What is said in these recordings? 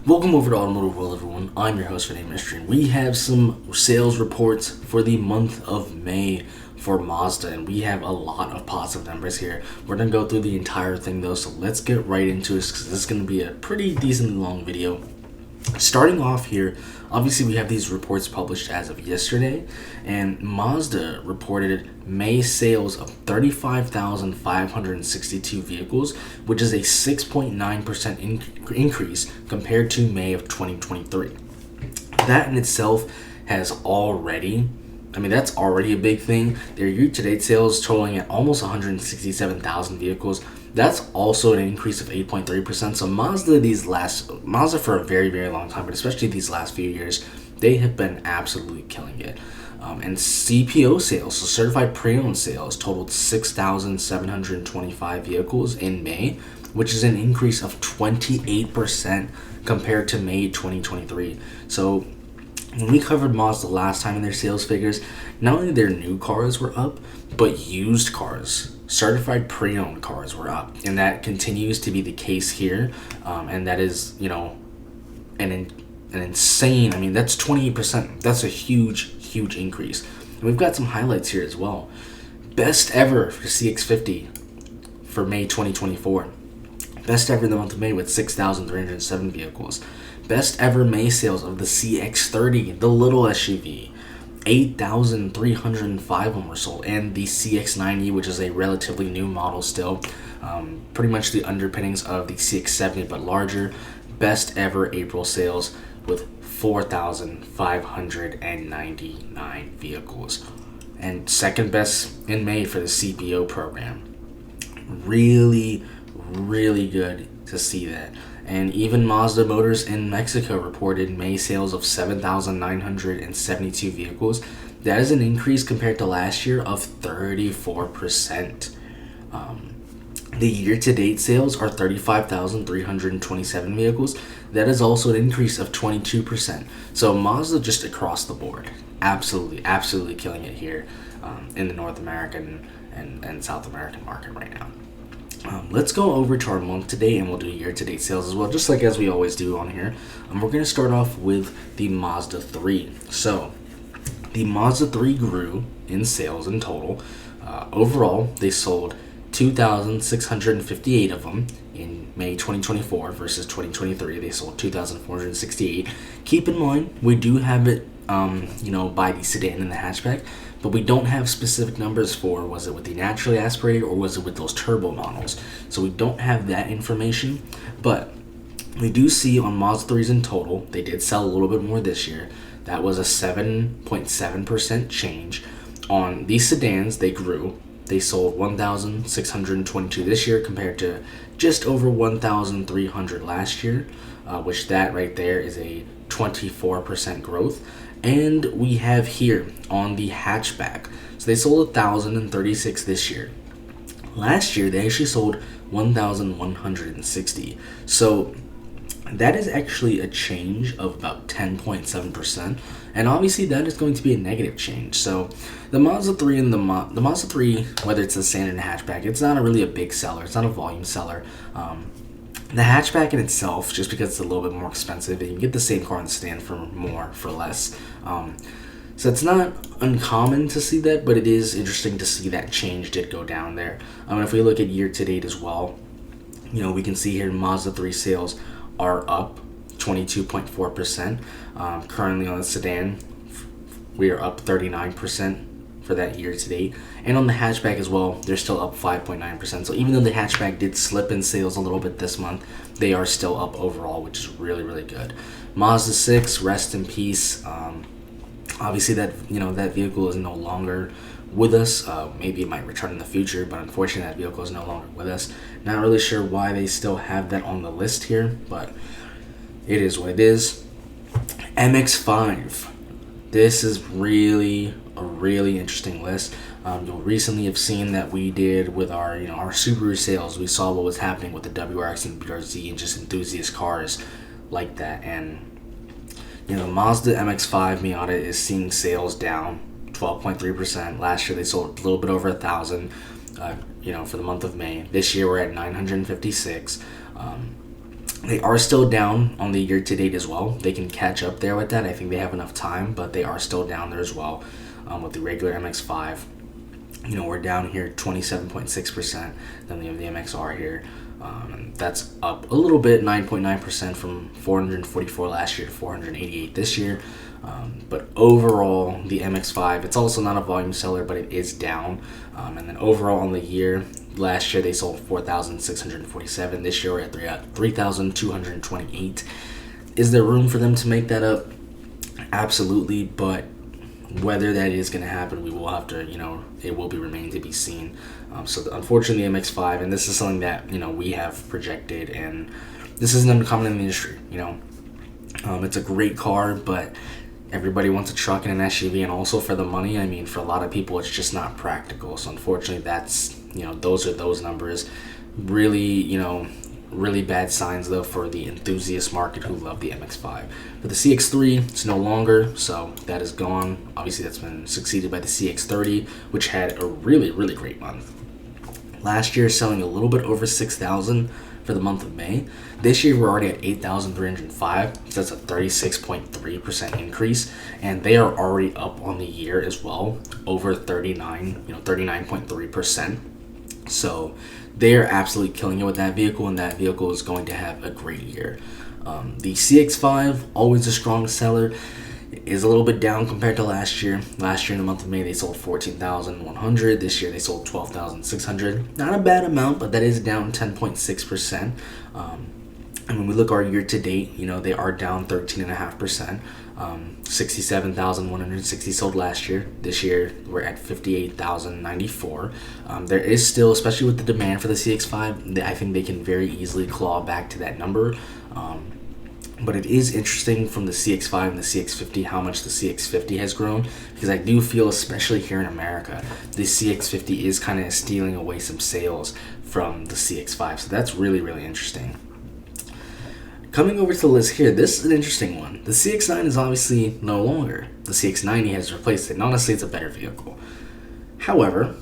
Welcome over to Automotive World, everyone. I'm your host for name Mystery, and we have some sales reports for the month of May for Mazda, and we have a lot of positive numbers here. We're going to go through the entire thing though, so let's get right into it because this is going to be a pretty decently long video. Starting off here, obviously we have these reports published as of yesterday, and Mazda reported May sales of 35,562 vehicles, which is a 6.9% increase compared to May of 2023. That in itself has already, that's already a big thing. Their year-to-date sales totaling at almost 167,000 vehicles. That's also an increase of 8.3%. So Mazda for a very, very long time, but especially these last few years, they have been absolutely killing it. And CPO sales, so certified pre-owned sales, totaled 6,725 vehicles in May, which is an increase of 28% compared to May 2023. So when we covered Mazda last time in their sales figures, not only their new cars were up, but used cars, certified pre-owned cars were up. And that continues to be the case here. And that is, an insane, that's 28%. That's a huge increase. And we've got some highlights here as well. Best ever for CX-50 for May 2024. Best ever in the month of May with 6,307 vehicles. Best ever May sales of the CX-30, the little SUV. 8,305 of them were sold. And the CX-90, which is a relatively new model still. Pretty much the underpinnings of the CX-70, but larger. Best ever April sales with 4,599 vehicles. And second best in May for the CPO program. Really good to see that. And even Mazda Motors in Mexico reported May sales of 7,972 vehicles. That is an increase compared to last year of 34%. The year-to-date sales are 35,327 vehicles. That is also an increase of 22%. So Mazda just across the board, absolutely killing it here in the North American and South American market right now. Let's go over to our month to date, and we'll do year-to-date sales as well, just like as we always do on here. We're going to start off with the Mazda 3. So the Mazda 3 grew in sales in total. Overall, they sold 2,658 of them in May 2024 versus 2023. They sold 2,468. Keep in mind, we do have it, by the sedan and the hatchback, but we don't have specific numbers for was it with the naturally aspirated or was it with those turbo models. So we don't have that information, but we do see on Mazda 3s in total, they did sell a little bit more this year. That was a 7.7% change. On these sedans, they grew. They sold 1,622 this year compared to just over 1,300 last year, which that right there is a 24% growth. And we have here on the hatchback, so they sold 1,036 this year. Last year, they actually sold 1,160. So that is actually a change of about 10.7%, and obviously that is going to be a negative change. So the Mazda 3 and the Mazda 3, whether it's a standard hatchback, it's not really a big seller. It's not a volume seller. The hatchback in itself, just because it's a little bit more expensive, and you can get the same car in the stand for less. So it's not uncommon to see that, but it is interesting to see that change did go down there. If we look at year to date as well, we can see here Mazda 3 sales are up 22.4%. Currently on the sedan, we are up 39% for that year to date. And on the hatchback as well, they're still up 5.9%. So even though the hatchback did slip in sales a little bit this month, they are still up overall, which is really good. Mazda 6, rest in peace. Obviously that vehicle is no longer with us. Maybe it might return in the future, but unfortunately that vehicle is no longer with us. Not really sure why they still have that on the list here, but it is what it is. MX-5. This is really a really interesting list. You'll recently have seen that we did with our our Subaru sales. We saw what was happening with the WRX and BRZ and just enthusiast cars like that. And Mazda MX-5 Miata is seeing sales down 12.3%. Last year they sold a little bit over 1,000. For the month of May. This year we're at 956. They are still down on the year to date as well. They can catch up there with that. I think they have enough time, but they are still down there as well with the regular MX5. We're down here 27.6%. Then we have the MXR here. That's up a little bit, 9.9% from 444 last year to 488 this year. But overall, the MX5, it's also not a volume seller, but it is down. And then overall on the year, last year they sold 4,647. This year we're at 3,228. Is there room for them to make that up? Absolutely, but whether that is going to happen, we will have to, it will be remain to be seen. So unfortunately, MX5, and this is something that, we have projected, and this isn't uncommon in the industry, It's a great car, but everybody wants a truck and an SUV, and also for the money, I mean, for a lot of people, it's just not practical. So unfortunately, that's, those are those numbers. Really, really bad signs, though, for the enthusiast market who love the MX-5. For the CX-3, it's no longer, so that is gone. Obviously, that's been succeeded by the CX-30, which had a really, really great month. Last year, selling a little bit over 6,000 for the month of May. This year, we're already at 8,305, so that's a 36.3% increase, and they are already up on the year as well, over 39.3%. So they are absolutely killing it with that vehicle, and that vehicle is going to have a great year. The CX-5, always a strong seller, is a little bit down compared to last year. Last year in the month of May, they sold 14,100. This year, they sold 12,600. Not a bad amount, but that is down 10.6%. And when we look our year to date, they are down 13.5%. 67,160 sold last year. This year, we're at 58,094. There is still, especially with the demand for the CX-5, I think they can very easily claw back to that number. But it is interesting from the CX-5 and the CX-50 how much the CX-50 has grown, because I do feel, especially here in America, the CX-50 is kind of stealing away some sales from the CX-5. So that's really, really interesting. Coming over to the list here, this is an interesting one. The CX-9 is obviously no longer. The CX-90 has replaced it, and honestly, it's a better vehicle. However,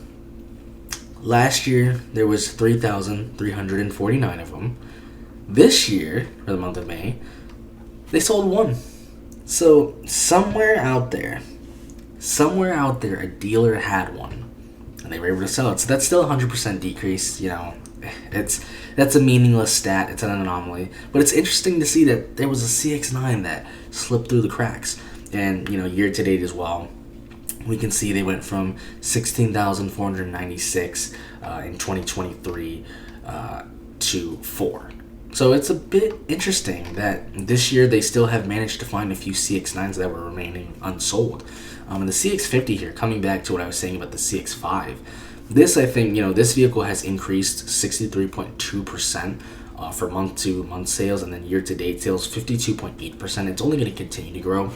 last year, there was 3,349 of them. This year, for the month of May, they sold one. So somewhere out there, a dealer had one, and they were able to sell it. So that's still a 100% decrease. That's a meaningless stat. It's an anomaly. But it's interesting to see that there was a CX-9 that slipped through the cracks. And, year to date as well, we can see they went from 16,496 in 2023 to 4. So it's a bit interesting that this year they still have managed to find a few CX-9s that were remaining unsold. And the CX-50 here, coming back to what I was saying about the CX-5, this, I think, this vehicle has increased 63.2% for month-to-month sales, and then year-to-date sales 52.8%. It's only going to continue to grow.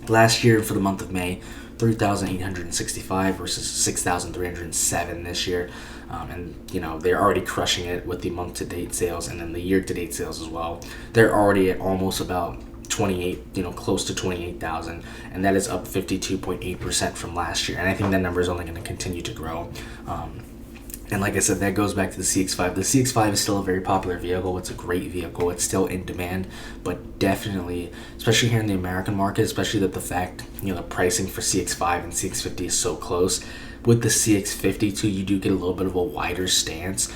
Last year, for the month of May, 3,865 versus 6,307 this year. And, they're already crushing it with the month-to-date sales and then the year-to-date sales as well. They're already at almost about 28, close to 28,000, and that is up 52.8% from last year. And I think that number is only going to continue to grow. And like I said, that goes back to the CX-5. The CX-5 is still a very popular vehicle. It's a great vehicle. It's still in demand, but definitely, especially here in the American market, especially that the fact, the pricing for CX-5 and CX-50 is so close. With the CX-50 too, you do get a little bit of a wider stance.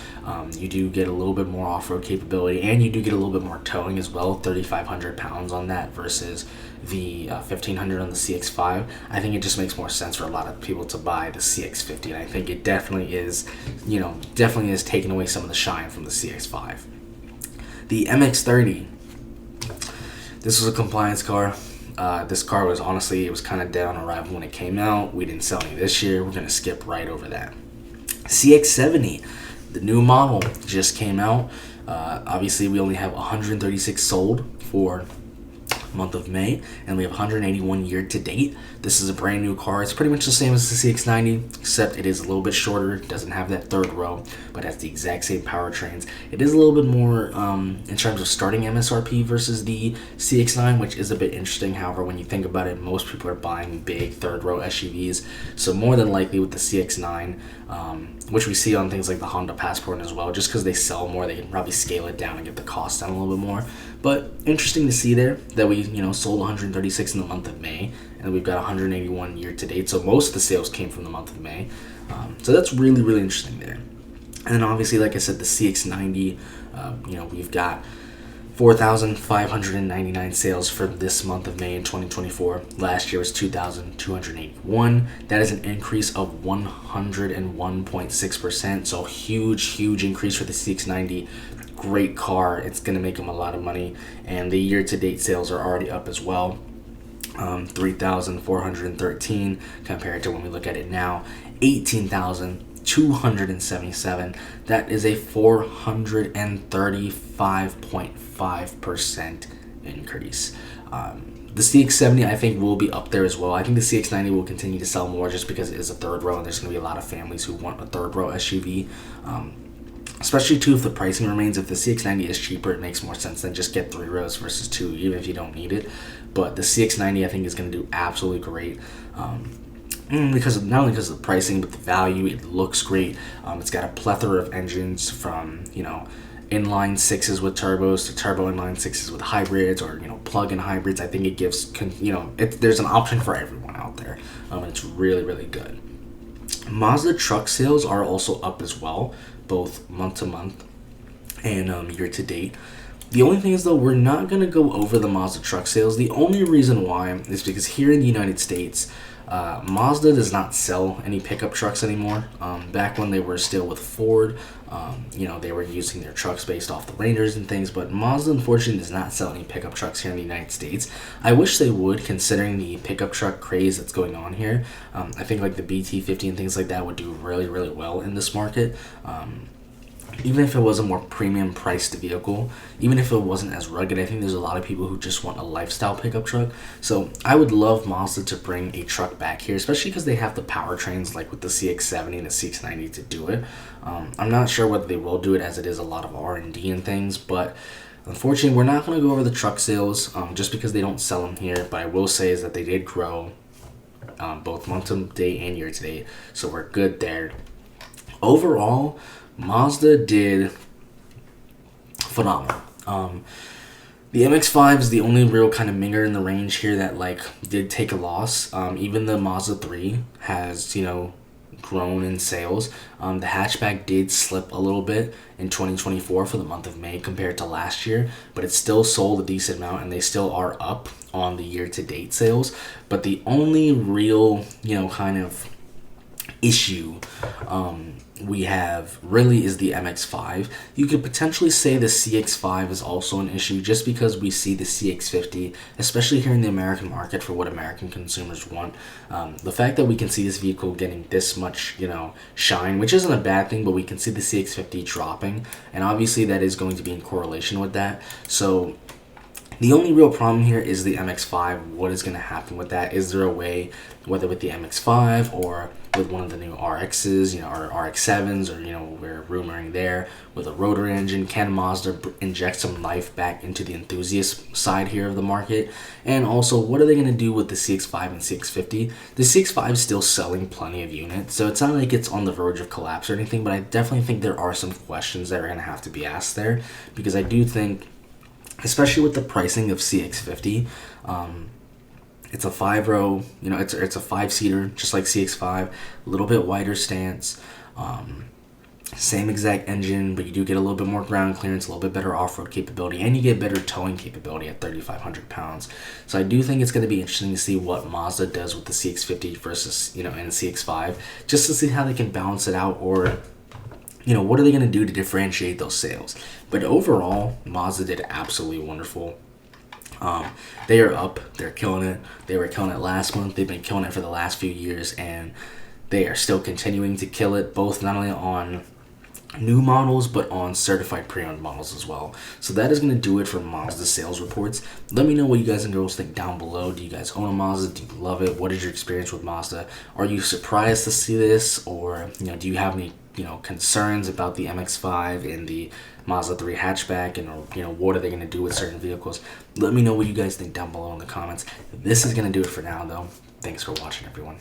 You do get a little bit more off-road capability, and you do get a little bit more towing as well, 3,500 pounds on that versus the 1,500 on the CX-5. I think it just makes more sense for a lot of people to buy the CX-50, and I think it definitely is, taking away some of the shine from the CX-5. The MX-30, this was a compliance car. This car was honestly, it was kind of dead on arrival when it came out. We didn't sell any this year. We're going to skip right over that. CX-70, the new model, just came out. Obviously, we only have 136 sold for month of May, and we have 181 year to date. This is a brand new car. It's pretty much the same as the CX-90, except it is a little bit shorter. It doesn't have that third row, but has the exact same powertrains. It is a little bit more in terms of starting MSRP versus the CX-9, which is a bit interesting. However, when you think about it, most people are buying big third row SUVs, so more than likely with the CX-9, which we see on things like the Honda Passport as well, just because they sell more, they can probably scale it down and get the cost down a little bit more. But interesting to see there that we sold 136 in the month of May, and we've got 181 year to date. So most of the sales came from the month of May. So that's really, really interesting there. And then obviously, like I said, the CX-90, we've got 4,599 sales for this month of May in 2024. Last year was 2,281. That is an increase of 101.6%. So huge increase for the CX-90. Great car. It's going to make them a lot of money. And the year-to-date sales are already up as well. 3,413 compared to when we look at it now, 18,277. That is a 435.5% increase. The CX-70 I think will be up there as well. I think the CX-90 will continue to sell more just because it is a third row, and there's going to be a lot of families who want a third row SUV. Especially too if the pricing remains. If the CX-90 is cheaper, it makes more sense than just get 3 rows versus 2, even if you don't need it. But the CX-90 I think is going to do absolutely great. Because not only because of the pricing, but the value. It looks great. It's got a plethora of engines from inline 6s with turbos to turbo inline 6s with hybrids, or plug-in hybrids. I think it gives there's an option for everyone out there, and it's really good. Mazda truck sales are also up as well, both month to month and year to date. The only thing is, though, we're not going to go over the Mazda truck sales. The only reason why is because here in the United States, Mazda does not sell any pickup trucks anymore. Back when they were still with Ford, they were using their trucks based off the Rangers and things, but Mazda unfortunately does not sell any pickup trucks here in the United States. I wish they would, considering the pickup truck craze that's going on here. I think like the BT50 and things like that would do really well in this market. Even if it was a more premium priced vehicle, even if it wasn't as rugged, I think there's a lot of people who just want a lifestyle pickup truck. So I would love Mazda to bring a truck back here, especially because they have the powertrains like with the CX-70 and the CX-90 to do it. I'm not sure whether they will do it, as it is a lot of R&D and things, but unfortunately we're not going to go over the truck sales just because they don't sell them here. But I will say is that they did grow both month to date and year to date, so we're good there. Overall, Mazda did phenomenal. The MX-5 is the only real kind of minger in the range here that did take a loss. Even the Mazda 3 has grown in sales. The hatchback did slip a little bit in 2024 for the month of May compared to last year, but it still sold a decent amount, and they still are up on the year-to-date sales. But the only real kind of issue we have really is the MX-5. You could potentially say the CX-5 is also an issue, just because we see the CX-50, especially here in the American market, for what American consumers want. The fact that we can see this vehicle getting this much shine, which isn't a bad thing, but we can see the CX-50 dropping, and obviously that is going to be in correlation with that. So the only real problem here is the MX-5. What is going to happen with that? Is there a way, whether with the MX-5 or with one of the new RXs, or RX-7s, or we're rumoring there with a rotary engine, can Mazda inject some life back into the enthusiast side here of the market? And also, what are they going to do with the CX-5 and CX-50? The CX-5 is still selling plenty of units, so it's not like it's on the verge of collapse or anything, but I definitely think there are some questions that are going to have to be asked there, because I do think, especially with the pricing of CX-50, it's a 5-row, it's a 5-seater, just like CX-5, a little bit wider stance, same exact engine, but you do get a little bit more ground clearance, a little bit better off-road capability, and you get better towing capability at 3,500 pounds. So I do think it's going to be interesting to see what Mazda does with the CX-50 versus, and CX-5, just to see how they can balance it out, or what are they going to do to differentiate those sales. But overall, Mazda did absolutely wonderful. They are up. They're killing it. They were killing it last month. They've been killing it for the last few years, and they are still continuing to kill it, both not only on new models, but on certified pre-owned models as well. So that is going to do it for Mazda sales reports. Let me know what you guys and girls think down below. Do you guys own a Mazda? Do you love it? What is your experience with Mazda? Are you surprised to see this, or do you have any concerns about the MX-5 and the Mazda 3 hatchback, and what are they going to do with certain vehicles? Let me know what you guys think down below in the comments. This is going to do it for now, though. Thanks for watching, everyone.